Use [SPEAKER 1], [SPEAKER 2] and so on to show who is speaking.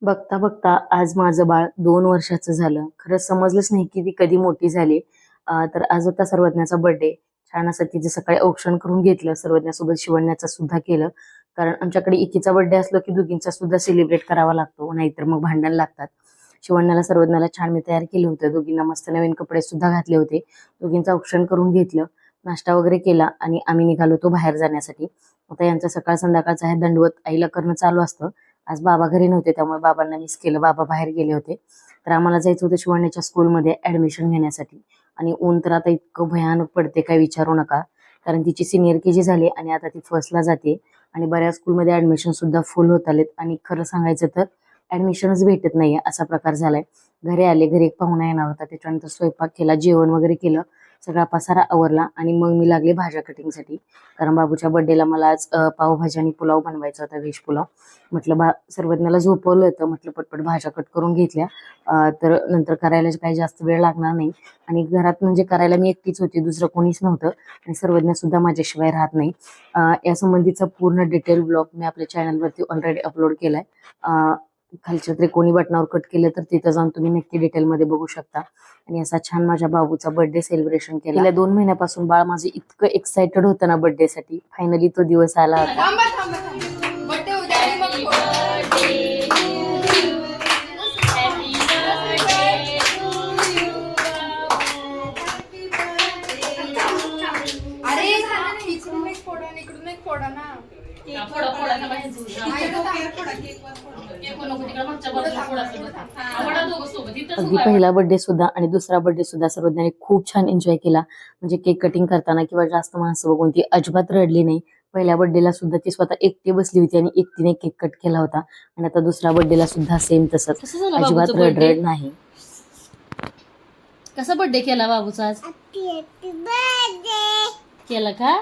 [SPEAKER 1] बघता बघता आज माझं बाळ 2 वर्षाचं झालं. खरंच समजलंच नाही की ती कधी मोठी झाली. तर आज होता सर्वज्ञाचा बर्थडे. छान असं तिचं सकाळी औक्षण करून घेतलं. सर्वज्ञासोबत शिवण्याचं सुद्धा केलं. कारण आमच्याकडे एकीचा बर्थडे असलो की दोघींचा सुद्धा सेलिब्रेट करावा लागतो. नाहीतर मग भांडण लागतात. शिवण्याला सर्वज्ञाला छान मी तयार केलं होतं. दोघींना मस्त नवीन कपडे सुद्धा घातले होते. दोघींचं औक्षण करून घेतलं. नाश्ता वगैरे केला आणि आम्ही निघालो होतो बाहेर जाण्यासाठी. आता यांचं सकाळ संध्याकाळचं हे दंडवत आईला करणं चालू असतं. आज बाबा घरी नव्हते त्यामुळे बाबांना मिस केलं. बाबा बाहेर गेले होते. तर आम्हाला जायचं होतं शिवण्याच्या स्कूलमध्ये ऍडमिशन घेण्यासाठी. आणि ऊन तर आता इतकं भयानक पडते काय विचारू नका. कारण तिची सिनियर के जी झाली आणि आता ती फर्स्टला जाते. आणि बऱ्याच स्कूलमध्ये ऍडमिशन सुद्धा फुल होत आलेत आणि खरं सांगायचं तर ऍडमिशनच भेटत नाहीये असा प्रकार झालाय. घरी आले, घरी एक पाहुणा येणार होता. त्याच्यानंतर स्वयंपाक केला, जेवण वगैरे केलं, सगळा पसारा आवरला आणि मग मी लागले भाज्या कटिंगसाठी. कारण बाबूच्या बर्थडेला मला आज पावभाजी आणि पुलाव बनवायचा होता, व्हेज पुलाव. म्हटलं सर्वज्ञाला झोपवलं होतं, म्हटलं पटपट भाज्या कट करून घेतल्या. तर नंतर करायला काही जास्त वेळ लागणार नाही. आणि घरात म्हणजे करायला मी एकटीच होती, दुसरं कोणीच नव्हतं. आणि सर्वज्ञ सुद्धा माझ्याशिवाय राहत नाही. या संबंधीचा पूर्ण डिटेल ब्लॉग मी आपल्या चॅनलवरती ऑलरेडी अपलोड केलाय. खालच्या त्रिकोणी बटनावर कट केलं तर तिथं जाऊन तुम्ही नक्की डिटेलमध्ये बघू शकता. आणि असा छान माझ्या बाबूचा बर्थडे सेलिब्रेशन केला. गेल्या 2 महिन्यापासून बाळ माझं इतकं एक्साइटेड होतं ना बर्थडे साठी. फायनली तो दिवस आला होता. अगदी पहिला बर्थडे सुद्धा आणि दुसरा बर्थडे सुद्धा सर्वज्ञाने खूप छान एन्जॉय केला. म्हणजे केक कटिंग करताना किंवा जास्त माणसं बघून ती अजिबात रडली नाही. पहिल्या बर्थडेला सुद्धा ती स्वतः एकटी बसली होती आणि एकटीने केक कट केला होता. आणि आता दुसऱ्या बर्थडेला सुद्धा सेम तसंच, अजिबात रड नाही.
[SPEAKER 2] कसा बर्थडे केला बाबूचा आज? केला का?